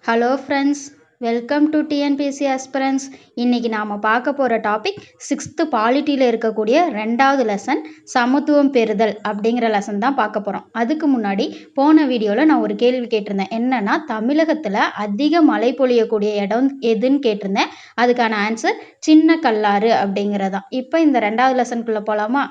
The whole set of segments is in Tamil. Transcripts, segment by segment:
Hello friends, welcome to TNPSC aspirants. இன்றைக்கி நாம் பார்க்க போகிற டாபிக் 6th பாலிட்டியில் இருக்கக்கூடிய 2வது லெசன் சமத்துவம் பெறுதல் அப்படிங்கிற லெசன் தான் பார்க்க போகிறோம். அதுக்கு முன்னாடி போன வீடியோவில் நான் ஒரு கேள்வி கேட்டிருந்தேன். என்னென்னா, தமிழகத்தில் அதிக மழை பொழியக்கூடிய இடம் எதுன்னு கேட்டிருந்தேன். அதுக்கான ஆன்சர் சின்ன கல்லாறு அப்படிங்கிறதான். இப்போ இந்த 2வது லெசனுக்குள்ளே போகலாமா?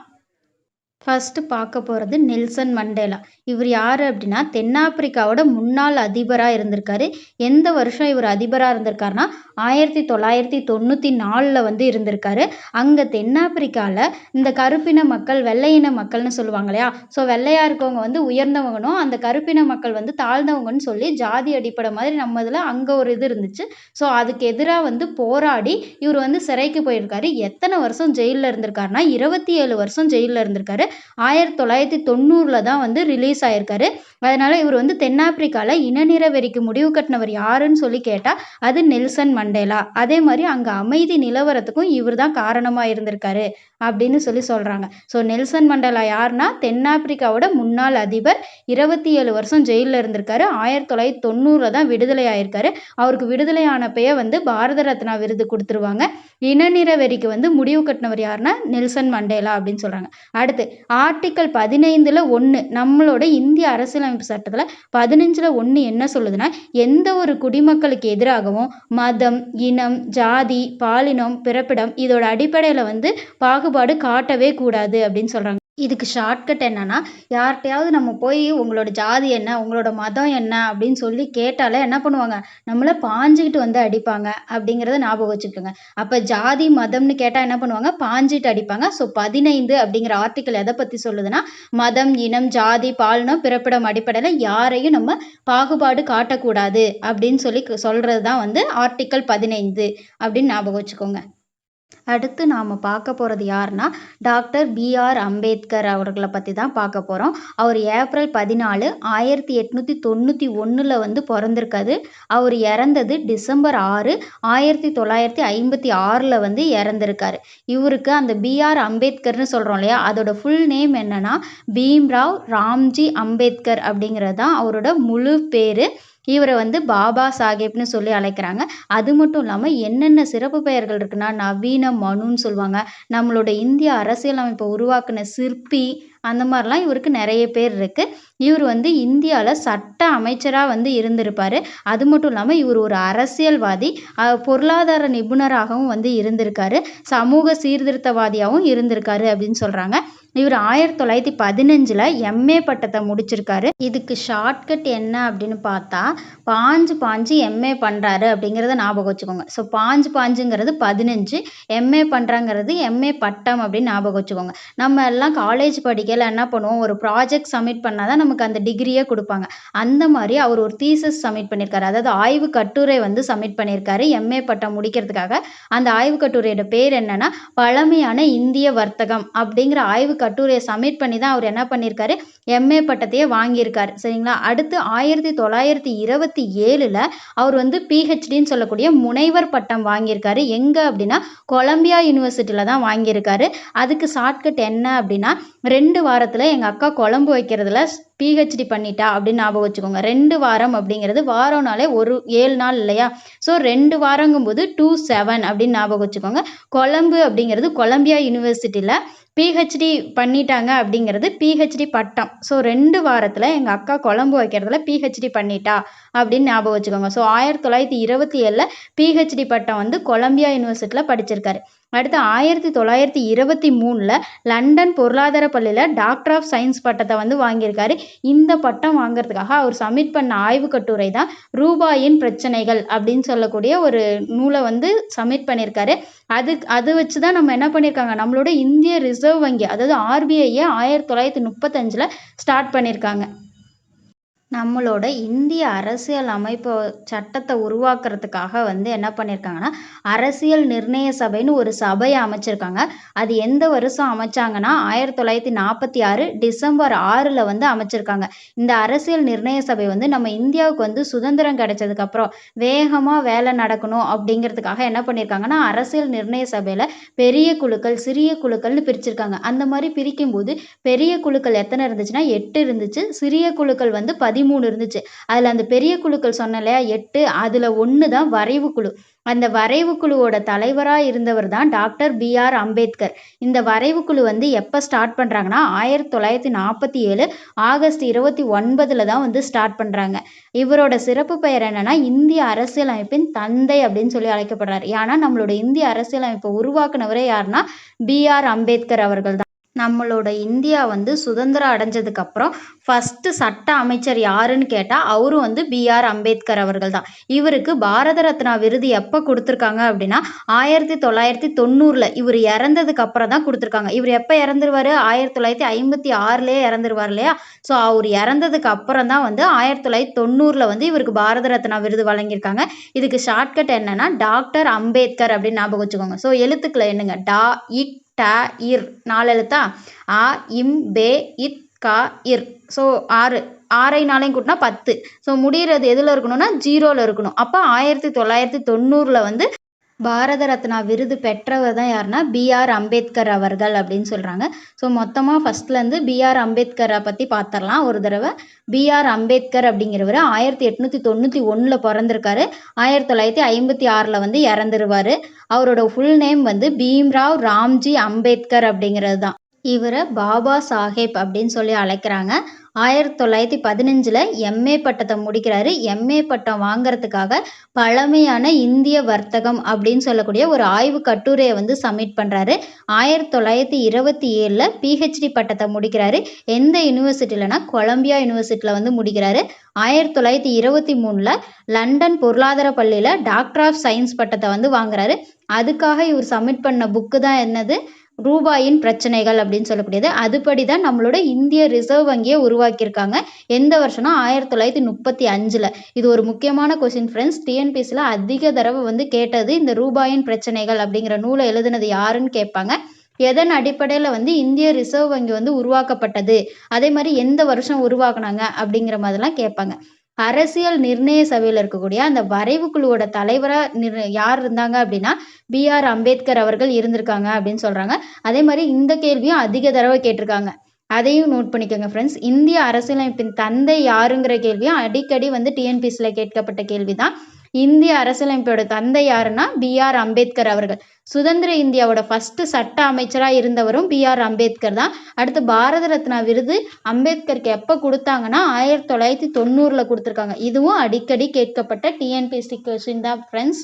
ஃபர்ஸ்ட் பார்க்க போகிறது நெல்சன் மண்டேலா. இவர் யார் அப்படின்னா, தென்னாப்பிரிக்காவோட முன்னாள் அதிபராக இருந்திருக்காரு. எந்த வருஷம் இவர் அதிபராக இருந்திருக்காருனா 1994 வந்து இருந்திருக்காரு. அங்கே தென்னாப்பிரிக்காவில் இந்த கருப்பின மக்கள் வெள்ளையின மக்கள்னு சொல்லுவாங்க இல்லையா. ஸோ வெள்ளையாக இருக்கவங்க வந்து உயர்ந்தவங்கனும் அந்த கருப்பின மக்கள் வந்து தாழ்ந்தவங்கன்னு சொல்லி ஜாதி அடிப்படை மாதிரி நம்ம இதில் அங்கே ஒரு இது இருந்துச்சு. ஸோ அதுக்கு எதிராக வந்து போராடி இவர் வந்து சிறைக்கு போயிருக்காரு. எத்தனை வருஷம் ஜெயிலில் இருந்திருக்காருனா 27 வருஷம் ஜெயிலில் இருந்திருக்காரு. 1990 தான் வந்து ரிலீஸ் ஆயிருக்காரு. அதனால இவர் வந்து தென்னாப்பிரிக்காவில் இனநிற வெறிக்கு முடிவு கட்டினவர் யாருன்னு சொல்லி கேட்டால் அது நெல்சன் மண்டேலா. அதே மாதிரி அங்கே அமைதி நிலவரத்துக்கும் இவர் தான் காரணமாக இருந்திருக்காரு அப்படின்னு சொல்லி சொல்கிறாங்க. ஸோ நெல்சன் மண்டேலா யாருன்னா, தென்னாப்பிரிக்காவோட முன்னாள் அதிபர். 27 வருஷம் ஜெயிலில் இருந்திருக்காரு. 1990 தான் விடுதலை ஆயிருக்காரு. அவருக்கு விடுதலை ஆனப்பையே வந்து பாரத ரத்னா விருது கொடுத்துருவாங்க. இனநிற வெறிக்கு வந்து முடிவு கட்டினவர் யாருன்னா நெல்சன் மண்டேலா அப்படின்னு சொல்கிறாங்க. அடுத்து ஆர்டிக்கல் 15(1) நம்மளோட இந்திய அரசியலமைப்பு சட்டத்தில் 15(1) என்ன சொல்லுதுன்னா, எந்த ஒரு குடிமக்களுக்கு எதிராகவும் மதம், இனம், ஜாதி, பாலினம், பிறப்பிடம் இதோட அடிப்படையில் வந்து பாகுபாடு காட்டவே கூடாது அப்படின்னு சொல்கிறாங்க. இதுக்கு ஷார்ட்கட் என்னன்னா, யார்கிட்டையாவது நம்ம போய் உங்களோட ஜாதி என்ன, உங்களோட மதம் என்ன அப்படின்னு சொல்லி கேட்டாலே என்ன பண்ணுவாங்க, நம்மளை பாஞ்சிக்கிட்டு வந்து அடிப்பாங்க அப்படிங்கிறத ஞாபகம் வச்சுக்கோங்க. அப்போ ஜாதி மதம்னு கேட்டால் என்ன பண்ணுவாங்க, பாஞ்சிட்டு அடிப்பாங்க. ஸோ 15 அப்படிங்கிற ஆர்டிக்கல் எதை பற்றி சொல்லுதுன்னா, மதம், இனம், ஜாதி, பாலினம், பிறப்பிடம் அடிப்படையில் யாரையும் நம்ம பாகுபாடு காட்டக்கூடாது அப்படின்னு சொல்லி சொல்கிறது தான் வந்து ஆர்டிக்கல் 15 அப்படின்னு ஞாபகம் வச்சுக்கோங்க. அடுத்து நாம் பார்க்க போகிறது யாருன்னா, டாக்டர் B.R. அம்பேத்கர் அவர்களை பற்றி தான் பார்க்க போகிறோம். அவர் ஏப்ரல் 14, 1891 வந்து பிறந்திருக்காது. அவர் இறந்தது டிசம்பர் 6, 1956 வந்து இறந்திருக்காரு. இவருக்கு அந்த B.R. அம்பேத்கர்னு சொல்கிறோம் இல்லையா, அதோட ஃபுல் நேம் என்னன்னா பீம்ராவ் ராம்ஜி அம்பேத்கர் அப்படிங்கிறது தான் அவரோட முழு பேர். இவரை வந்து பாபா சாஹேப்னு சொல்லி அழைக்கிறாங்க. அது மட்டும் இல்லாமல் என்னென்ன சிறப்பு பெயர்கள் இருக்குன்னா, நவீன மனுன்னு சொல்லுவாங்க. நம்மளோட இந்திய அரசியலமைப்பை உருவாக்குன சிற்பி, அந்த மாதிரிலாம் இவருக்கு நிறைய பேர் இருக்குது. இவர் வந்து இந்தியாவில் சட்ட அமைச்சராக வந்து இருந்திருப்பார். அது மட்டும் இல்லாமல் இவர் ஒரு அரசியல்வாதி, பொருளாதார நிபுணராகவும் வந்து இருந்திருக்காரு, சமூக சீர்திருத்தவாதியாகவும் இருந்திருக்காரு அப்படின்னு சொல்கிறாங்க. இவர் 1915 எம்ஏ பட்டத்தை முடிச்சிருக்காரு. இதுக்கு ஷார்ட்கட் என்ன அப்படின்னு பார்த்தா, பாஞ்சு எம்ஏ பண்ணுறாரு அப்படிங்கிறத ஞாபகம் வச்சுக்கோங்க. ஸோ பாஞ்சுங்கிறது 15, எம்ஏ பண்ணுறாங்கிறது எம்ஏ பட்டம் அப்படின்னு ஞாபகம் வச்சுக்கோங்க. நம்ம எல்லாம் காலேஜ் படிக்கல என்ன பண்ணுவோம், ஒரு ப்ராஜெக்ட் சப்மிட் பண்ணால் தான் நமக்கு அந்த டிகிரியே கொடுப்பாங்க. அந்த மாதிரி அவர் ஒரு தீசஸ் சப்மிட் பண்ணியிருக்காரு. அதாவது ஆய்வு கட்டுரை வந்து சப்மிட் பண்ணியிருக்காரு எம்ஏ பட்டம் முடிக்கிறதுக்காக. அந்த ஆய்வு கட்டுரையோட பேர் என்னன்னா, பழமையான இந்திய வர்த்தகம் அப்படிங்கிற ஆய்வு கட்டுரையை சப்மிட் பண்ணி தான் அவர் என்ன பண்ணியிருக்காரு, எம்ஏ பட்டத்தையே வாங்கியிருக்காரு. சரிங்களா. அடுத்து 1927 அவர் வந்து பிஹெச்டின்னு சொல்லக்கூடிய முனைவர் பட்டம் வாங்கியிருக்காரு. எங்கே அப்படின்னா, கொலம்பியா யூனிவர்சிட்டியில் தான் வாங்கியிருக்காரு. அதுக்கு ஷார்ட்கட் என்ன அப்படின்னா, 2 வாரத்தில் எங்கள் அக்கா குழம்பு வைக்கிறதுல பிஹெச்டி பண்ணிட்டா அப்படின்னு ஞாபகம் வச்சுக்கோங்க. 2 வாரம் அப்படிங்கிறது வாரம்னாலே ஒரு 7 நாள் இல்லையா. ஸோ 2 வாரங்கும்போது 27 அப்படின்னு ஞாபகம் வச்சுக்கோங்க. கொலம்பு அப்படிங்கிறது கொலம்பியா யூனிவர்சிட்டியில் பிஹெச்டி பண்ணிட்டாங்க அப்படிங்கிறது பிஹெச்டி பட்டம். ஸோ 2 வாரத்தில் எங்கள் அக்கா குழம்பு வைக்கிறதுல பிஹெச்டி பண்ணிட்டா அப்படின்னு ஞாபகம் வச்சுக்கோங்க. ஸோ 1927 பிஹெச்டி பட்டம் வந்து கொலம்பியா யூனிவர்சிட்டியில் படிச்சிருக்காரு. அடுத்து 1923 லண்டன் பொருளாதார பள்ளியில் டாக்டர் ஆஃப் சயின்ஸ் பட்டத்தை வந்து வாங்கியிருக்காரு. இந்த பட்டம் வாங்கிறதுக்காக அவர் சப்மிட் பண்ண ஆய்வு கட்டுரை தான் ரூபாயின் பிரச்சனைகள் அப்படின்னு சொல்லக்கூடிய ஒரு நூலை வந்து சப்மிட் பண்ணியிருக்காரு. அது வச்சு தான் நம்ம என்ன பண்ணியிருக்காங்க, நம்மளோட இந்திய ரிசர்வ் வங்கி அதாவது RBIயை 1935 ஸ்டார்ட் பண்ணியிருக்காங்க. நம்மளோட இந்திய அரசியல் அமைப்பு சட்டத்தை உருவாக்குறதுக்காக வந்து என்ன பண்ணியிருக்காங்கன்னா, அரசியல் நிர்ணய சபைன்னு ஒரு சபையை அமைச்சிருக்காங்க. அது எந்த வருஷம் அமைச்சாங்கன்னா 1946 டிசம்பர் 6 வந்து அமைச்சிருக்காங்க. இந்த அரசியல் நிர்ணய சபை வந்து நம்ம இந்தியாவுக்கு வந்து சுதந்திரம் கிடைச்சதுக்கப்புறம் வேகமாக வேலை நடக்கணும் அப்படிங்கிறதுக்காக என்ன பண்ணியிருக்காங்கன்னா, அரசியல் நிர்ணய சபையில் பெரிய குழுக்கள் சிறிய குழுக்கள்னு பிரிச்சிருக்காங்க. அந்த மாதிரி பிரிக்கும்போது பெரிய குழுக்கள் எத்தனை இருந்துச்சுன்னா 8 இருந்துச்சு, சிறிய குழுக்கள் வந்து 13 இருந்துச்சு. அதில் அந்த பெரிய குழுக்கள் சொன்னேன் இல்லையா 8, அதில் ஒன்று தான் வரைவு குழு. அந்த வரைவு குழுவோட தலைவராக இருந்தவர் தான் டாக்டர் B.R. அம்பேத்கர். இந்த வரைவு குழு வந்து எப்போ ஸ்டார்ட் பண்ணுறாங்கன்னா 1947 ஆகஸ்ட் 29 தான் வந்து ஸ்டார்ட் பண்ணுறாங்க. இவரோட சிறப்பு பெயர் என்னன்னா இந்திய அரசியலமைப்பின் தந்தை அப்படின்னு சொல்லி அழைக்கப்படுறாரு. ஏன்னா நம்மளோட இந்திய அரசியலமைப்பை உருவாக்குனவரே யாருன்னா B.R. அம்பேத்கர் அவர்கள் தான். நம்மளோட இந்தியா வந்து சுதந்திரம் அடைஞ்சதுக்கு அப்புறம் ஃபர்ஸ்ட் சட்ட அமைச்சர் யாருன்னு கேட்டால் அவரும் வந்து B.R. அம்பேத்கர் அவர்கள் தான். இவருக்கு பாரத ரத்னா விருது எப்போ கொடுத்துருக்காங்க அப்படின்னா 1990 இவர் இறந்ததுக்கு அப்புறம் தான் கொடுத்துருக்காங்க. இவர் எப்போ இறந்துருவாரு 1956 இறந்துருவார் இல்லையா. ஸோ அவர் இறந்ததுக்கு அப்புறம் தான் வந்து 1990 வந்து இவருக்கு பாரத ரத்னா விருது வழங்கியிருக்காங்க. இதுக்கு ஷார்ட்கட் என்னன்னா டாக்டர் அம்பேத்கர் அப்படின்னு ஞாபகம் வச்சுக்கோங்க. ஸோ எழுத்துக்களை என்னங்க டா இக் ட இர் 4 எழுத்தா அ இம் பே இத் க இர். ஸோ 6 4 கூட்டினா 10. ஸோ முடிகிறது எதில் இருக்கணும்னா 0ல் இருக்கணும். அப்போ 1990 வந்து பாரத ரத்னா விருது பெற்றவர் தான் யாருன்னா B.R. அம்பேத்கர் அவர்கள் அப்படின்னு சொல்கிறாங்க. ஸோ மொத்தமாக ஃபஸ்ட்லேருந்து B.R. அம்பேத்கரை பற்றி பார்த்துடலாம் ஒரு தடவை. B.R. அம்பேத்கர் அப்படிங்கிறவர் 1891 பிறந்திருக்காரு. 1956 வந்து இறந்துருவார். அவரோட ஃபுல் நேம் வந்து பீம்ராவ் ராம்ஜி அம்பேத்கர் அப்படிங்கிறது தான். இவரை பாபா சாஹேப் அப்படின்னு சொல்லி அழைக்கிறாங்க. 1915 எம்ஏ பட்டத்தை முடிக்கிறாரு. எம்ஏ பட்டம் வாங்கிறதுக்காக பழமையான இந்திய வர்த்தகம் அப்படின்னு சொல்லக்கூடிய ஒரு ஆய்வு கட்டுரையை வந்து சப்மிட் பண்ணுறாரு. 1927 PhD பட்டத்தை முடிக்கிறாரு. எந்த யூனிவர்சிட்டியிலனா கொலம்பியா யூனிவர்சிட்டியில் வந்து முடிக்கிறாரு. 1923 லண்டன் பொருளாதார பள்ளியில் டாக்டர் ஆஃப் சயின்ஸ் பட்டத்தை வந்து வாங்குறாரு. அதுக்காக இவர் சப்மிட் பண்ண புக்கு தான் என்னது ரூபாயின் பிரச்சனைகள் அப்படின்னு சொல்லக்கூடியது. அதுபடி தான் நம்மளோட இந்திய ரிசர்வ் வங்கியை உருவாக்கியிருக்காங்க. எந்த வருஷம்னா 1935. இது ஒரு முக்கியமான கொஸ்டின் ஃப்ரெண்ட்ஸ். டிஎன்பிஎஸ்சியில் அதிக தடவை வந்து கேட்டது இந்த ரூபாயின் பிரச்சனைகள் அப்படிங்கிற நூலை எழுதுனது யாருன்னு கேட்பாங்க. எதன் அடிப்படையில் வந்து இந்திய ரிசர்வ் வங்கி வந்து உருவாக்கப்பட்டது, அதே மாதிரி எந்த வருஷம் உருவாக்குனாங்க அப்படிங்கிற மாதிரிலாம் கேட்பாங்க. அரசியல் நிர்ணய சபையில் இருக்கக்கூடிய அந்த வரைவு குழுவோட தலைவராக யார் இருந்தாங்க அப்படின்னா B.R. அம்பேத்கர் அவர்கள் இருந்திருக்காங்க அப்படின்னு சொல்கிறாங்க. அதே மாதிரி இந்த கேள்வியும் அதிக தடவை கேட்டிருக்காங்க. அதையும் நோட் பண்ணிக்கோங்க ஃப்ரெண்ட்ஸ். இந்திய அரசியலமைப்பின் தந்தை யாருங்கிற கேள்வியும் அடிக்கடி வந்து டிஎன்பிஎஸ்சியில் கேட்கப்பட்ட கேள்வி தான். இந்திய அரசியலமைப்போட தந்தை யாருன்னா B.R. அம்பேத்கர் அவர்கள். சுதந்திர இந்தியாவோட ஃபர்ஸ்ட் சட்ட அமைச்சராக இருந்தவரும் B.R. அம்பேத்கர் தான். அடுத்து பாரத ரத்னா விருது அம்பேத்கருக்கு எப்போ கொடுத்தாங்கன்னா 1990 கொடுத்துருக்காங்க. இதுவும் அடிக்கடி கேட்கப்பட்ட டிஎன்பிஎஸ்சி கொஸ்டின் தான் ஃப்ரெண்ட்ஸ்.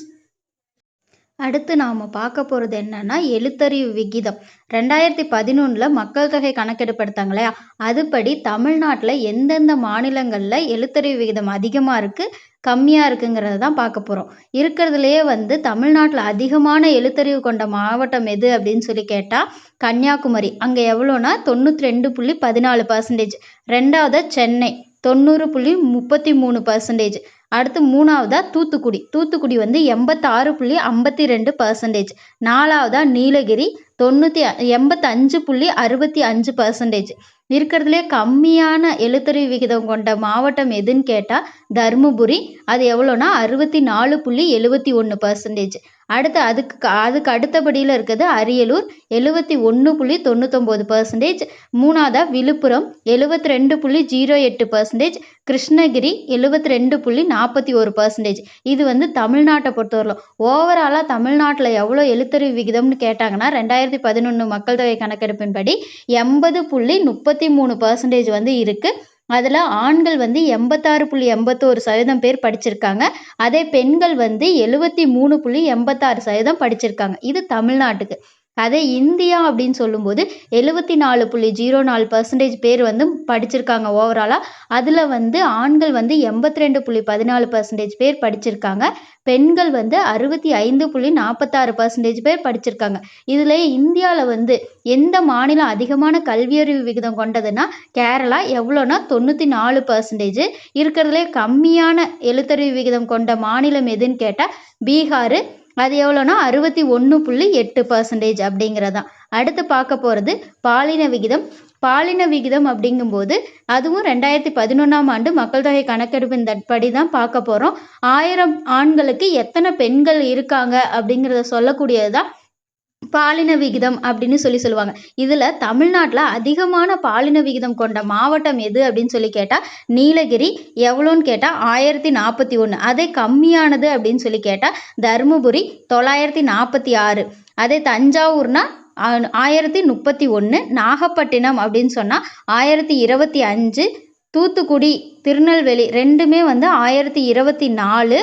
அடுத்து நாம் பார்க்க போகிறது என்னன்னா எழுத்தறிவு விகிதம். 2011 மக்கள் தொகை கணக்கெடுப்பு எடுத்தாங்க இல்லையா, அதுபடி தமிழ்நாட்டில் எந்தெந்த மாநிலங்களில் எழுத்தறிவு விகிதம் அதிகமாக இருக்குது கம்மியாக இருக்குங்கிறத தான் பார்க்க போகிறோம். இருக்கிறதுலையே வந்து தமிழ்நாட்டில் அதிகமான எழுத்தறிவு கொண்ட மாவட்டம் எது அப்படின்னு சொல்லி கேட்டால் கன்னியாகுமரி. அங்கே எவ்வளோனா 92.14%. ரெண்டாவது சென்னை 90.33%. அடுத்து மூணாவதா தூத்துக்குடி வந்து 86.52%. நாலாவதா நீலகிரி 85.65%. இருக்கிறதுலே கம்மியான எழுத்தறிவு விகிதம் கொண்ட மாவட்டம் எதுன்னு கேட்டால் தருமபுரி. அது எவ்வளோனா 64.71%. அடுத்து அதுக்கு அடுத்தபடியில் இருக்கிறது அரியலூர் 71.99%. மூணாவதா விழுப்புரம் 72.08%. கிருஷ்ணகிரி 72.41%. இது வந்து தமிழ்நாட்டை பொறுத்தவரையிலும். ஓவராலாக தமிழ்நாட்டில் எவ்வளோ எழுத்தறிவு விகிதம்னு கேட்டாங்கன்னா 2011 மக்கள் தொகை கணக்கெடுப்பின்படி 80.33% வந்து இருக்குது. அதில் ஆண்கள் வந்து 86.81% பேர் படிச்சிருக்காங்க. அதே பெண்கள் வந்து 73.86% படிச்சிருக்காங்க. இது தமிழ்நாட்டுக்கு. அதே இந்தியா அப்படின்னு சொல்லும்போது 74.04% பேர் வந்து படிச்சிருக்காங்க ஓவராலாக. அதில் வந்து ஆண்கள் வந்து 82.14% பேர் படிச்சிருக்காங்க. பெண்கள் வந்து 65.46% பேர் படிச்சிருக்காங்க. இதில் இந்தியாவில் வந்து எந்த மாநிலம் அதிகமான கல்வியறிவு விகிதம் கொண்டதுன்னா கேரளா. எவ்வளோனா 94%. இருக்கிறதுலே கம்மியான எழுத்தறிவு விகிதம் கொண்ட மாநிலம் எதுன்னு கேட்டால் பீகார். அது எவ்வளோனா 61.8% அப்படிங்கிறதான். அடுத்து பார்க்க போகிறது பாலின விகிதம். பாலின விகிதம் அப்படிங்கும்போது அதுவும் 2011 மக்கள் தொகை கணக்கெடுப்பின் படி தான் பார்க்க போகிறோம். 1000 ஆண்களுக்கு எத்தனை பெண்கள் இருக்காங்க அப்படிங்கிறத சொல்லக்கூடியது தான் பாலின விகிதம் அப்படின்னு சொல்லுவாங்க. இதில் தமிழ்நாட்டில் அதிகமான பாலின விகிதம் கொண்ட மாவட்டம் எது அப்படின்னு சொல்லி கேட்டால் நீலகிரி. எவ்வளோன்னு கேட்டால் 1041. அதே கம்மியானது அப்படின்னு சொல்லி கேட்டால் தருமபுரி 946. அதே தஞ்சாவூர்னா 1031. நாகப்பட்டினம் அப்படின்னு சொன்னால் 1025. தூத்துக்குடி, திருநெல்வேலி ரெண்டுமே வந்து 1024.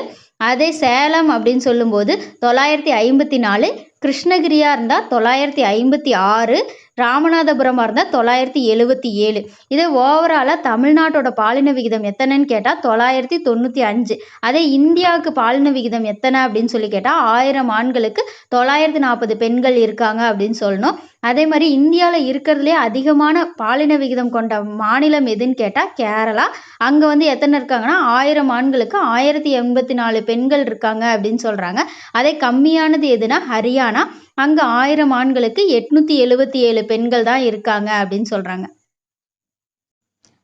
அதே சேலம் அப்படின்னு சொல்லும்போது 954. கிருஷ்ணகிரியாக இருந்தால் 956. ராமநாதபுரமாக இருந்தால் 977. இதே ஓவராலாக தமிழ்நாட்டோட பாலின விகிதம் எத்தனைன்னு கேட்டால் 995. அதே இந்தியாவுக்கு பாலின விகிதம் எத்தனை அப்படின்னு சொல்லி கேட்டால் 1000 ஆண்களுக்கு 940 பெண்கள் இருக்காங்க அப்படின்னு சொல்லணும். அதே மாதிரி இந்தியாவில் இருக்கிறதுலே அதிகமான பாலின விகிதம் கொண்ட மாநிலம் எதுன்னு கேட்டால் கேரளா. அங்கே வந்து எத்தனை இருக்காங்கன்னா 1000 ஆண்களுக்கு 1084 பெண்கள் இருக்காங்க அப்படின்னு சொல்கிறாங்க. அதே கம்மியானது எதுனா ஹரியானா. அங்கே 1000 ஆண்களுக்கு 877 பெண்கள் தான் இருக்காங்க அப்படின்னு சொல்கிறாங்க.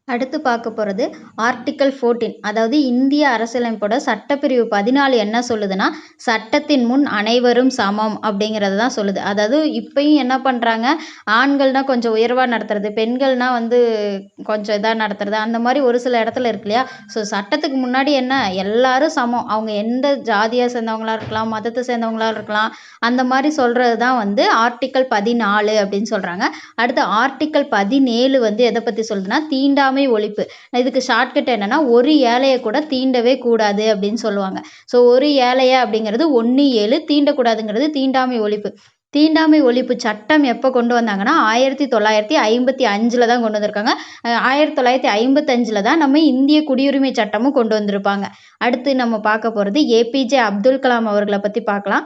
அடுத்து பார்க்க போகிறது ஆர்டிக்கல் 14. அதாவது இந்திய அரசியலமைப்போட சட்டப்பிரிவு 14 என்ன சொல்லுதுன்னா, சட்டத்தின் முன் அனைவரும் சமம் அப்படிங்கிறது தான் சொல்லுது. அதாவது இப்பயும் என்ன பண்ணுறாங்க, ஆண்கள்னால் கொஞ்சம் உயர்வாக நடத்துறது, பெண்கள்னால் வந்து கொஞ்சம் இதாக நடத்துறது, அந்த மாதிரி ஒரு சில இடத்துல இருக்கு இல்லையா. ஸோ சட்டத்துக்கு முன்னாடி என்ன எல்லாரும் சமம். அவங்க எந்த ஜாதியை சேர்ந்தவங்களாக இருக்கலாம், மதத்தை சேர்ந்தவங்களாக இருக்கலாம், அந்த மாதிரி சொல்கிறது தான் வந்து ஆர்டிக்கல் 14 அப்படின்னு சொல்கிறாங்க. அடுத்து ஆர்டிக்கல் 17 வந்து எதை பற்றி சொல்லுதுன்னா, தீண்டாமை ஒழிப்பு. இதுக்கு ஷார்ட்கட் என்னன்னா, ஒரு ஏழையை கூட தீண்டவே கூடாது அப்படின்னு சொல்லுவாங்க. ஸோ ஒரு ஏழையை அப்படிங்கிறது 17, தீண்டக்கூடாதுங்கிறது தீண்டாமை ஒழிப்பு. தீண்டாமை ஒழிப்பு சட்டம் எப்போ கொண்டு வந்தாங்கன்னா 1955 தான் கொண்டு வந்திருக்காங்க. 1955 தான் நம்ம இந்திய குடியுரிமை சட்டமும் கொண்டு வந்திருப்பாங்க. அடுத்து நம்ம பார்க்க போகிறது ஏபிஜே அப்துல் கலாம் அவர்களை பற்றி பார்க்கலாம்.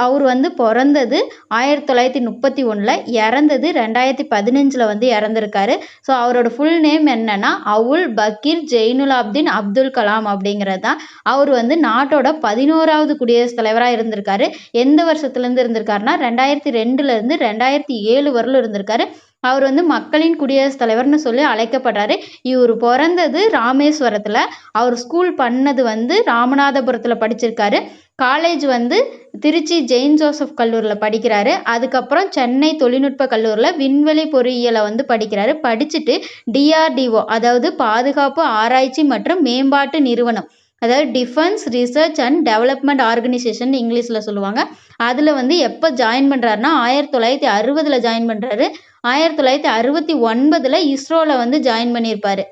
அவர் வந்து பிறந்தது 1931, இறந்தது 2015 வந்து இறந்துருக்காரு. ஸோ அவரோட ஃபுல் நேம் என்னன்னா அவுல் பக்கீர் ஜெயினுலாப்தீன் அப்துல் கலாம் அப்படிங்கிறது தான். அவர் வந்து நாட்டோட 11வது குடியரசுத் தலைவராக இருந்திருக்காரு. எந்த வருஷத்துலேருந்து இருந்திருக்காருன்னா 2002 2007 வரலும் இருந்திருக்காரு. அவர் வந்து மக்களின் குடியரசுத் தலைவர்னு சொல்லி அழைக்கப்படுறாரு. இவர் பிறந்தது ராமேஸ்வரத்தில். அவர் ஸ்கூல் பண்ணது வந்து ராமநாதபுரத்தில் படிச்சிருக்காரு. காலேஜ் வந்து திருச்சி ஜெயின் ஜோசப் கல்லூரியில் படிக்கிறாரு. அதுக்கப்புறம் சென்னை தொழில்நுட்ப கல்லூரியில் விண்வெளி பொறியியலை வந்து படிக்கிறாரு. படிச்சுட்டு டிஆர்டிஓ, அதாவது பாதுகாப்பு ஆராய்ச்சி மற்றும் மேம்பாட்டு நிறுவனம், அதாவது defence research and development organisation இங்கிலீஷில் சொல்லுவாங்க. அதில் வந்து எப்போ ஜாயின் பண்ணுறாருன்னா 1960 ஜாயின் பண்ணுறாரு. 1969 இஸ்ரோவில் வந்து ஜாயின் பண்ணியிருப்பார்.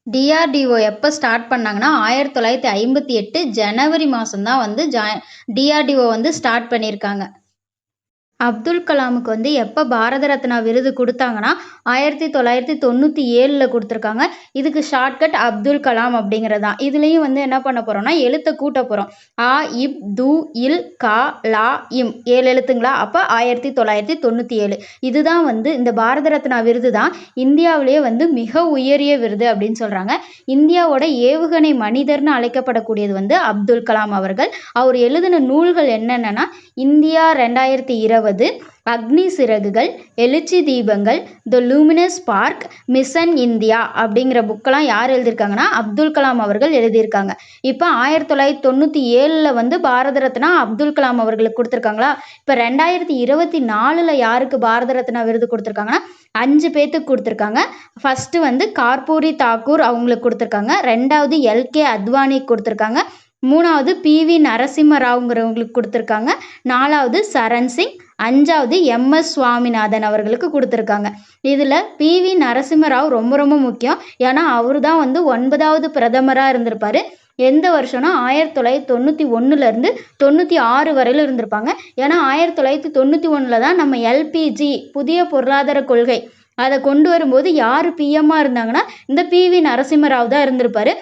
டிஆர்டிஓ எப்போ ஸ்டார்ட் பண்ணாங்கன்னா 1958 ஜனவரி மாதம் தான் வந்து டிஆர்டிஓ வந்து ஸ்டார்ட் பண்ணியிருக்காங்க. அப்துல் கலாமுக்கு வந்து எப்போ பாரத ரத்னா விருது கொடுத்தாங்கன்னா 1997 கொடுத்துருக்காங்க. இதுக்கு ஷார்ட்கட் அப்துல் கலாம் அப்படிங்கிறது தான். இதுலேயும் வந்து என்ன பண்ண போகிறோம்னா எழுத்தை கூட்ட போகிறோம். ஆ இப் து இல் கா லா இம் 7 எழுத்துங்களா. அப்போ 1997. இதுதான் வந்து இந்த பாரத ரத்னா விருது தான் இந்தியாவிலேயே வந்து மிக உயரிய விருது அப்படின்னு சொல்கிறாங்க. இந்தியாவோட ஏவுகணை மனிதர்னு அழைக்கப்படக்கூடியது வந்து அப்துல் கலாம் அவர்கள். அவர் எழுதின நூல்கள் என்னென்னா இந்தியா 2020, அக்னி சிறகுகள், எழுச்சி தீபங்கள், த லூமினஸ் ஸ்பார்க், மிஷன் இந்தியா அப்படிங்கிற புக்கெல்லாம் யார் எழுதியிருக்காங்கன்னா அப்துல் கலாம் அவர்கள் எழுதியிருக்காங்க. இப்போ 1997 வந்து பாரத ரத்னா அப்துல் கலாம் அவர்களுக்கு கொடுத்துருக்காங்களா. இப்போ 2024 யாருக்கு பாரத ரத்னா விருது கொடுத்துருக்காங்கன்னா 5 பேத்துக்கு கொடுத்துருக்காங்க. ஃபஸ்ட்டு வந்து கர்பூரி தாக்கூர் அவங்களுக்கு கொடுத்துருக்காங்க. 2வது எல்கே அத்வானிக்கு கொடுத்துருக்காங்க. 3வது பிவி நரசிம்மராவ்ங்கிறவங்களுக்கு கொடுத்துருக்காங்க. 4வது சரண் சிங். 5வது எம்எஸ் சுவாமிநாதன் அவர்களுக்கு கொடுத்துருக்காங்க. இதில் பிவி நரசிம்மராவ் ரொம்ப ரொம்ப முக்கியம். ஏன்னா அவர் தான் வந்து 9வது பிரதமராக இருந்திருப்பார். எந்த வருஷம்னா 1991 96 வரையிலும் இருந்திருப்பாங்க. ஏன்னா 1991 தான் நம்ம எல்பிஜி புதிய பொருளாதார கொள்கை அதை கொண்டு வரும்போது யார் பிஎம்மாக இருந்தாங்கன்னா இந்த பிவி நரசிம்மராவ் தான் இருந்திருப்பார்.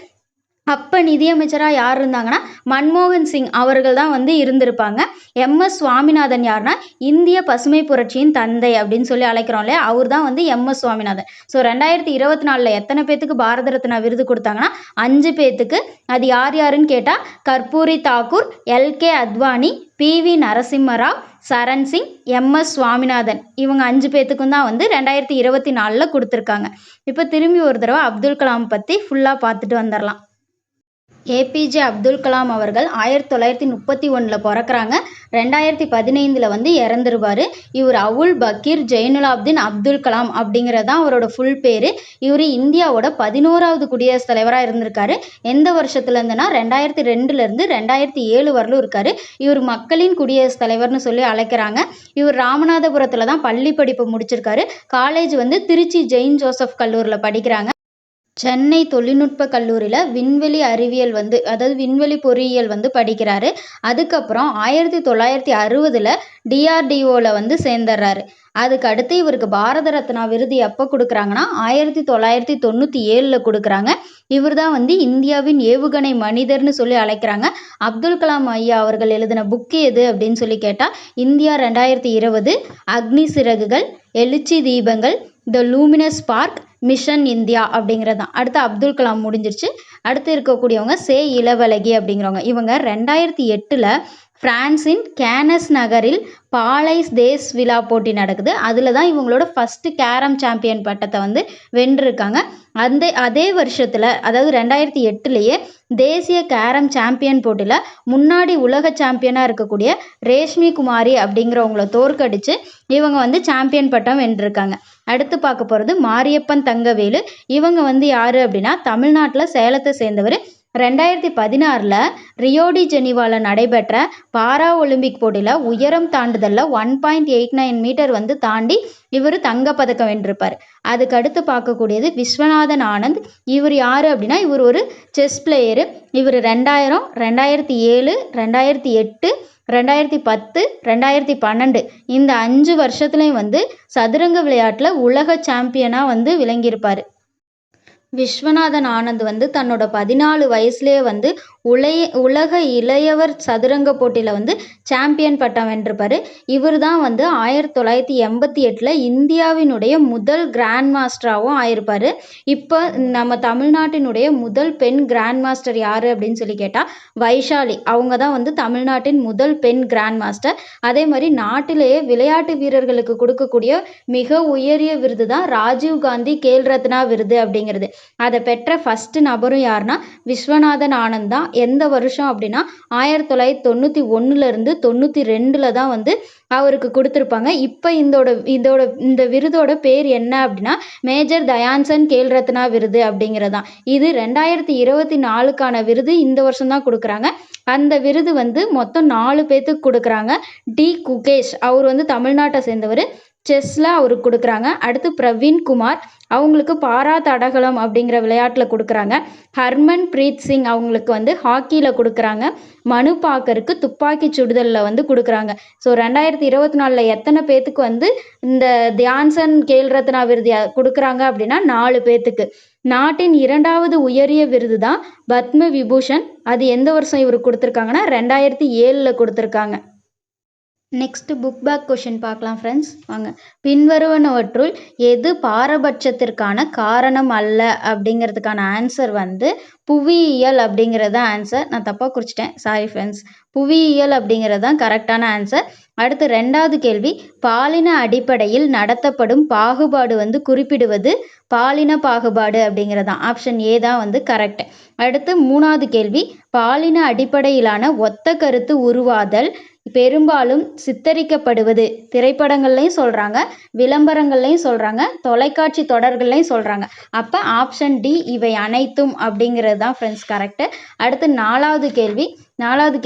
அப்போ நிதியமைச்சராக யார் இருந்தாங்கன்னா மன்மோகன் சிங் அவர்கள் தான் வந்து இருந்திருப்பாங்க. எம்எஸ் சுவாமிநாதன் யாருன்னா இந்திய பசுமை புரட்சியின் தந்தை அப்படின்னு சொல்லி அழைக்கிறோம் இல்லையா, அவர் தான் வந்து எம்எஸ் சுவாமிநாதன். ஸோ 2024 எத்தனை பேத்துக்கு பாரத ரத்னா விருது கொடுத்தாங்கன்னா 5 பேத்துக்கு. அது யார் யாருன்னு கேட்டால் Karpoori Thakur, L K Advani, PV Narasimha Rao, Charan Singh, MS Swaminathan, இவங்க 5 பேத்துக்கும் தான் வந்து 2024 கொடுத்துருக்காங்க. இப்போ திரும்பி ஒரு தடவை அப்துல் கலாம் பற்றி ஃபுல்லாக பார்த்துட்டு வந்துடலாம். ஏபிஜே அப்துல் கலாம் அவர்கள் 1931 பிறக்கிறாங்க. 2015 வந்து இறந்துருவார். இவர் அவுல் பக்கீர் ஜெயினுலாப்தீன் அப்துல் கலாம் அப்படிங்கிறது தான் அவரோட ஃபுல் பேர். இவர் இந்தியாவோட 11வது குடியரசுத் தலைவராக இருந்திருக்காரு. எந்த வருஷத்துலேருந்துனா 2002லேருந்து 2007 வரலும் இருக்கார். இவர் மக்களின் குடியரசுத் தலைவர்னு சொல்லி அழைக்கிறாங்க. இவர் ராமநாதபுரத்தில் தான் பள்ளி படிப்பு முடிச்சிருக்காரு. காலேஜ் வந்து திருச்சி ஜெயின் ஜோசப் கல்லூரியில் படிக்கிறாங்க. சென்னை தொழில்நுட்ப கல்லூரியில் விண்வெளி அறிவியல் வந்து அதாவது விண்வெளி பொறியியல் வந்து படிக்கிறாரு. அதுக்கப்புறம் 1960 டிஆர்டிஓவில் வந்து சேர்ந்துடுறாரு. அதுக்கு அடுத்து இவருக்கு பாரத ரத்னா விருது எப்போ கொடுக்குறாங்கன்னா 1997 கொடுக்குறாங்க. இவர் தான் வந்து இந்தியாவின் ஏவுகணை மனிதர்னு சொல்லி அழைக்கிறாங்க. அப்துல் கலாம் ஐயா அவர்கள் எழுதின புக்கு எது அப்படின்னு சொல்லி கேட்டால் இந்தியா 2020, அக்னி சிறகுகள், எழுச்சி தீபங்கள், த லூமினஸ் ஸ்பார்க், மிஷன் இந்தியா அப்படிங்கிறது தான். அடுத்து அப்துல் கலாம் முடிஞ்சிருச்சு. அடுத்து இருக்கக்கூடியவங்க சே இளவழகி அப்படிங்கிறவங்க. இவங்க 2008 பிரான்சின் கேனஸ் நகரில் பாலைஸ் தேஸ் விழா போட்டி நடக்குது. அதில் தான் இவங்களோட ஃபஸ்ட்டு கேரம் சாம்பியன் பட்டத்தை வந்து வென்றிருக்காங்க. அதே வருஷத்தில் அதாவது 2008 தேசிய கேரம் சாம்பியன் போட்டியில் முன்னாடி உலக சாம்பியனாக இருக்கக்கூடிய ரேஷ்மி குமாரி அப்படிங்கிறவங்கள தோற்கடித்து இவங்க வந்து சாம்பியன் பட்டம் வென்றிருக்காங்க. அடுத்து பார்க்க போகிறது மாரியப்பன் தங்கவேலு. இவங்க வந்து யார் அப்படின்னா தமிழ்நாட்டில் சேலத்தை சேர்ந்தவர். 2016 ரியோடி ஜெனிவாவில் நடைபெற்ற பாரா ஒலிம்பிக் போட்டியில் உயரம் தாண்டுதலில் 1.89 மீட்டர் வந்து தாண்டி இவர் தங்கப்பதக்கம் வென்றிருப்பார். அதுக்கு அடுத்து பார்க்கக்கூடியது விஸ்வநாதன் ஆனந்த். இவர் யார் அப்படின்னா இவர் ஒரு செஸ் பிளேயரு. இவர் 2000, 2007, 2008, 2010, 2012 இந்த 5 வருஷத்துலையும் வந்து சதுரங்க விளையாட்டில் உலக சாம்பியனாக வந்து விளங்கியிருப்பார். விஸ்வநாதன் ஆனந்த் வந்து தன்னோட 14 வயசுலேயே வந்து உலக இளையவர் சதுரங்க போட்டியில் வந்து சாம்பியன் பட்டம் வென்றிருப்பார். இவர் தான் வந்து 1988 இந்தியாவினுடைய முதல் கிராண்ட் மாஸ்டராகவும் ஆயிருப்பார். இப்போ நம்ம தமிழ்நாட்டினுடைய முதல் பெண் கிராண்ட் மாஸ்டர் யார் அப்படின்னு சொல்லி கேட்டால் வைஷாலி. அவங்க தான் வந்து தமிழ்நாட்டின் முதல் பெண் கிராண்ட் மாஸ்டர். அதே மாதிரி நாட்டிலேயே விளையாட்டு வீரர்களுக்கு கொடுக்கக்கூடிய மிக உயரிய விருது தான் ராஜீவ்காந்தி கேல் ரத்னா விருது அப்படிங்கிறது. அதை பெற்ற ஃபஸ்ட்டு நபரும் யாருன்னா விஸ்வநாதன் ஆனந்த் தான். எந்த வருஷம் அப்படின்னா 1991 92 தான் வந்து அவருக்கு கொடுத்துருப்பாங்க. இப்போ இந்த விருதோட பேர் என்ன அப்படின்னா மேஜர் தயான்சந்த் கேல் ரத்னா விருது அப்படிங்கிறதான். இது 2024க்கான விருது இந்த வருஷம் தான் கொடுக்குறாங்க. அந்த விருது வந்து மொத்தம் 4 பேத்துக்கு கொடுக்குறாங்க. டி குகேஷ் அவர் வந்து தமிழ்நாட்டை சேர்ந்தவர். செஸ்ஸில் அவருக்கு கொடுக்குறாங்க. அடுத்து பிரவீன் குமார் அவங்களுக்கு பாரா தடகளம் அப்படிங்கிற விளையாட்டில் கொடுக்குறாங்க. ஹர்மன் பிரீத் சிங் அவங்களுக்கு வந்து ஹாக்கியில் கொடுக்குறாங்க. மனு பாக்கருக்கு துப்பாக்கி சுடுதலில் வந்து கொடுக்குறாங்க. ஸோ 2024 எத்தனை பேத்துக்கு வந்து இந்த தியான்சந்த் கேல் ரத்னா விருது கொடுக்குறாங்க அப்படின்னா 4 பேத்துக்கு. நாட்டின் 2வது உயரிய விருது தான் பத்ம விபூஷன். அது எந்த வருஷம் இவருக்கு கொடுத்துருக்காங்கன்னா 2007 கொடுத்துருக்காங்க. நெக்ஸ்ட் புக் பேக் கொஷின் பார்க்கலாம் ஃப்ரெண்ட்ஸ். வாங்க. பின்வருவனவற்றுள் எது பாரபட்சத்திற்கான காரணம் அல்ல அப்படிங்கிறதுக்கான ஆன்சர் வந்து புவியியல் அப்படிங்கிறது தான் ஆன்சர். நான் தப்பாக குறிச்சிட்டேன், சாரி ஃப்ரெண்ட்ஸ். புவியியல் அப்படிங்கிறது தான் கரெக்டான ஆன்சர். அடுத்து 2வது கேள்வி, பாலின அடிப்படையில் நடத்தப்படும் பாகுபாடு வந்து குறிப்பிடுவது பாலின பாகுபாடு அப்படிங்கிறது தான். ஆப்ஷன் ஏ தான் வந்து கரெக்ட். அடுத்து 3வது கேள்வி, பாலின அடிப்படையிலான ஒத்த கருத்து உருவாதல் பெரும்பாலும் சித்தரிக்கப்படுவது திரைப்படங்கள்லையும் சொல்கிறாங்க, விளம்பரங்கள்லையும் சொல்கிறாங்க, தொலைக்காட்சி தொடர்கள்லையும் சொல்கிறாங்க. அப்போ ஆப்ஷன் டி இவை அனைத்தும் அப்படிங்கிறது தான் ஃப்ரெண்ட்ஸ் கரெக்டு. அடுத்து 4வது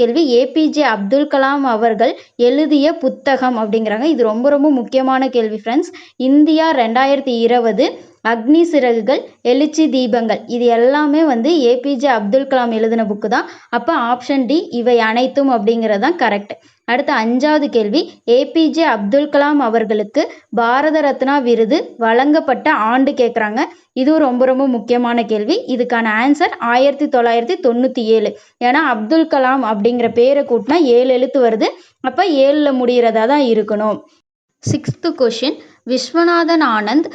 கேள்வி ஏபிஜே அப்துல் கலாம் அவர்கள் எழுதிய புத்தகம் அப்படிங்கிறாங்க. இது ரொம்ப ரொம்ப முக்கியமான கேள்வி ஃப்ரெண்ட்ஸ். இந்தியா 2020, அக்னி சிறகுகள், எழுச்சி தீபங்கள் இது எல்லாமே வந்து ஏபிஜே அப்துல் கலாம் எழுதின புக்கு தான். அப்போ ஆப்ஷன் டி இவை அனைத்தும் அப்படிங்கிறது தான் கரெக்ட். அடுத்து 5வது கேள்வி, ஏபிஜே அப்துல் கலாம் அவர்களுக்கு பாரத ரத்னா விருது வழங்கப்பட்ட ஆண்டு கேட்குறாங்க. இதுவும் ரொம்ப ரொம்ப முக்கியமான கேள்வி. இதுக்கான ஆன்சர் 1997. ஏன்னா அப்துல் கலாம் அப்படிங்கிற பேரை கூட்டினா 7 எழுத்து வருது. அப்போ 7ல் முடிகிறதா தான் இருக்கணும். 6th கொஷின், விஸ்வநாதன் ஆனந்த்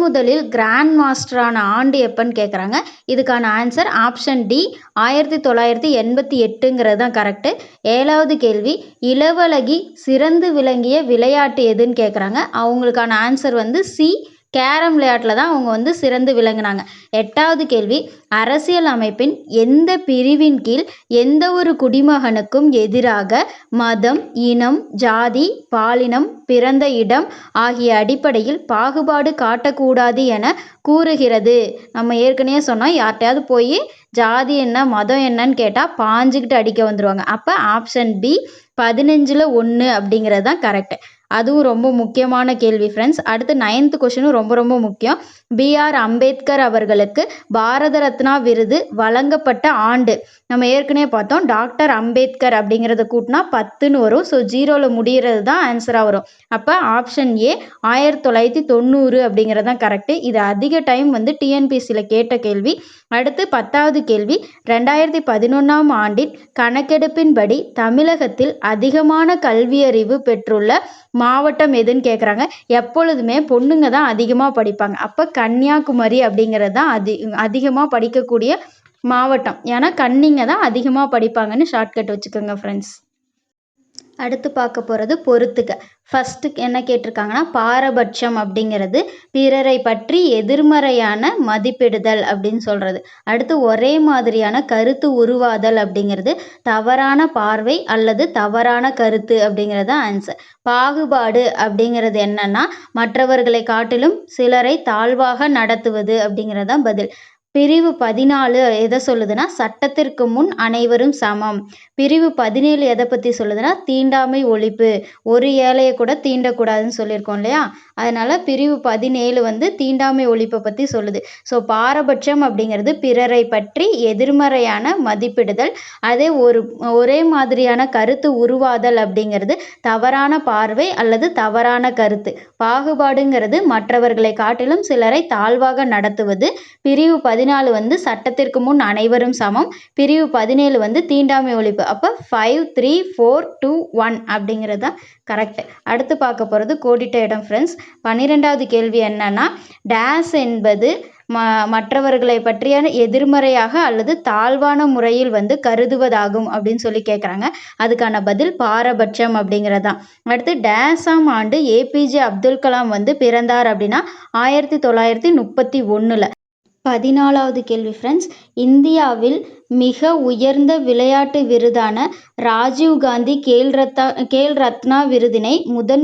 முதலில் கிராண்ட் மாஸ்டரான ஆண்டு எப்போன்னு கேட்குறாங்க. இதுக்கான ஆன்சர் ஆப்ஷன் டி 1988 தான் கரெக்டு. 7வது கேள்வி, இளவழகி சிறந்து விளங்கிய விளையாட்டு எதுன்னு கேட்குறாங்க. அவங்களுக்கான ஆன்சர் வந்து சி கேரம் விளையாட்டில் தான் அவங்க வந்து சிறந்து விளங்கினாங்க. 8வது கேள்வி, அரசியல் அமைப்பின் எந்த பிரிவின் கீழ் எந்த ஒரு குடிமகனுக்கும் எதிராக மதம், இனம், ஜாதி, பாலினம், பிறந்த இடம் ஆகிய அடிப்படையில் பாகுபாடு காட்டக்கூடாது என கூறுகிறது? நம்ம ஏற்கனவே சொன்னோம், யார்கிட்டயாவது போய் ஜாதி என்ன மதம் என்னன்னு கேட்டால் பாஞ்சுக்கிட்டு அடிக்க வந்துடுவாங்க. அப்போ ஆப்ஷன் பி 15ல் 1 அப்படிங்கிறது தான் கரெக்டு. அதுவும் ரொம்ப முக்கியமான கேள்வி ஃப்ரெண்ட்ஸ். அடுத்து 9th கொஷினும் ரொம்ப ரொம்ப முக்கியம். B.R. அம்பேத்கர் அவர்களுக்கு பாரத ரத்னா விருது வழங்கப்பட்ட ஆண்டு. நம்ம ஏற்கனவே பார்த்தோம், டாக்டர் அம்பேத்கர் அப்படிங்கிறத கூட்டினா 10ன்னு வரும். ஸோ 0ல் முடிகிறது தான் ஆன்சராக வரும். அப்போ ஆப்ஷன் ஏ 1990 அப்படிங்கிறது தான் கரெக்டு. இது அதிக டைம் வந்து டிஎன்பிசியில் கேட்ட கேள்வி. அடுத்து 10வது கேள்வி, 2011ஆம் ஆண்டின் கணக்கெடுப்பின்படி தமிழகத்தில் அதிகமான கல்வியறிவு பெற்றுள்ள மாவட்டம் எதுன்னு கேட்குறாங்க. எப்பொழுதுமே பொண்ணுங்க தான் அதிகமாக படிப்பாங்க. அப்போ கன்னியாகுமரி அப்படிங்கிறது தான் அதிகமாக படிக்கக்கூடிய மாவட்டம். ஏன்னா கன்னிங்க தான் அதிகமாக படிப்பாங்கன்னு ஷார்ட்கட் வச்சுக்கோங்க ஃப்ரெண்ட்ஸ். அடுத்து பார்க்க போகிறது பொறுத்துக்க. ஃபஸ்ட்டு என்ன கேட்டிருக்காங்கன்னா, பாரபட்சம் அப்படிங்கிறது பிறரை பற்றி எதிர்மறையான மதிப்பிடுதல் அப்படின்னு சொல்கிறது. அடுத்து ஒரே மாதிரியான கருத்து உருவாதல் அப்படிங்கிறது தவறான பார்வை அல்லது தவறான கருத்து அப்படிங்கிறது ஆன்சர். பாகுபாடு அப்படிங்கிறது என்னன்னா, மற்றவர்களை காட்டிலும் சிலரை தாழ்வாக நடத்துவது அப்படிங்கிறது தான் பதில். பிரிவு 14 எதை சொல்லுதுன்னா, சட்டத்திற்கு முன் அனைவரும் சமம். பிரிவு 17 எதை பற்றி சொல்லுதுன்னா, தீண்டாமை ஒழிப்பு. ஒரு ஏழையை கூட தீண்டக்கூடாதுன்னு சொல்லியிருக்கோம் இல்லையா? அதனால் பிரிவு 17 வந்து தீண்டாமை ஒழிப்பை பற்றி சொல்லுது. ஸோ பாரபட்சம் அப்படிங்கிறது பிறரை பற்றி எதிர்மறையான மதிப்பிடுதல். அதே ஒரே மாதிரியான கருத்து உருவாதல் அப்படிங்கிறது தவறான பார்வை அல்லது தவறான கருத்து. பாகுபாடுங்கிறது மற்றவர்களை காட்டிலும் சிலரை தாழ்வாக நடத்துவது. பிரிவு 14 வந்து சட்டத்திற்கு முன் அனைவரும் சமம். பிரிவு 17 வந்து தீண்டாமை ஒழிப்பு. அப்போ 5, 3, 4, 2, 1 அப்படிங்கிறது தான் கரெக்ட். அடுத்து பார்க்க போகிறது கோடிட்ட இடம் ஃப்ரெண்ட்ஸ். 12வது கேள்வி என்னன்னா, டேஸ் என்பது மற்றவர்களை பற்றிய எதிர்மறையாக அல்லது தாழ்வான முறையில் வந்து கருதுவதாகும் அப்படின்னு சொல்லி கேட்குறாங்க. அதுக்கான பதில் பாரபட்சம் அப்படிங்கிறது தான். அடுத்து டேஸாம் ஆண்டு ஏபிஜே அப்துல் கலாம் வந்து பிறந்தார் அப்படின்னா 1931. 14வது கேள்வி ஃப்ரெண்ட்ஸ், இந்தியாவில் மிக உயர்ந்த விளையாட்டு விருதான ராஜீவ்காந்தி கேல் ரத்னா விருதினை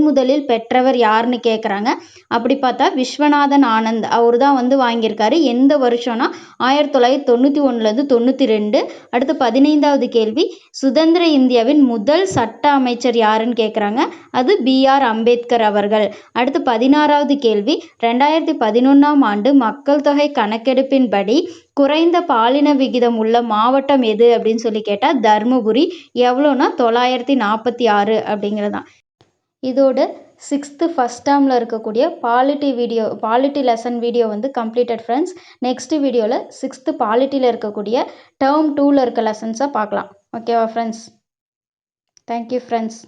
முதலில் பெற்றவர் யாருன்னு கேட்குறாங்க. அப்படி பார்த்தா விஸ்வநாதன் ஆனந்த் அவர் தான் வந்து வாங்கியிருக்காரு. எந்த வருஷம்னா 1991லேருந்து 92. அடுத்து 15வது கேள்வி, சுதந்திர இந்தியாவின் முதல் சட்ட அமைச்சர் யாருன்னு கேட்குறாங்க. அது B.R. அம்பேத்கர் அவர்கள். அடுத்து 16வது கேள்வி, 2011ஆம் ஆண்டு மக்கள் தொகை கணக்கெடுப்பின்படி குறைந்த பாலின விகிதம் உள்ள மாவட்டம் எது அப்படின்னு சொல்லி கேட்டால் தர்மபுரி. எவ்வளோனா 946 அப்படிங்கிறது தான். இதோட 6th ஃபஸ்ட் டேர்மில் இருக்கக்கூடிய பாலிட்டி லெசன் வீடியோ வந்து கம்ப்ளீட்டட் ஃப்ரெண்ட்ஸ். நெக்ஸ்ட் வீடியோவில் 6th பாலிட்டியில் இருக்கக்கூடிய டேர்ம் 2ல் இருக்க லெசன்ஸை பார்க்கலாம். ஓகேவா ஃப்ரெண்ட்ஸ்? Thank you friends.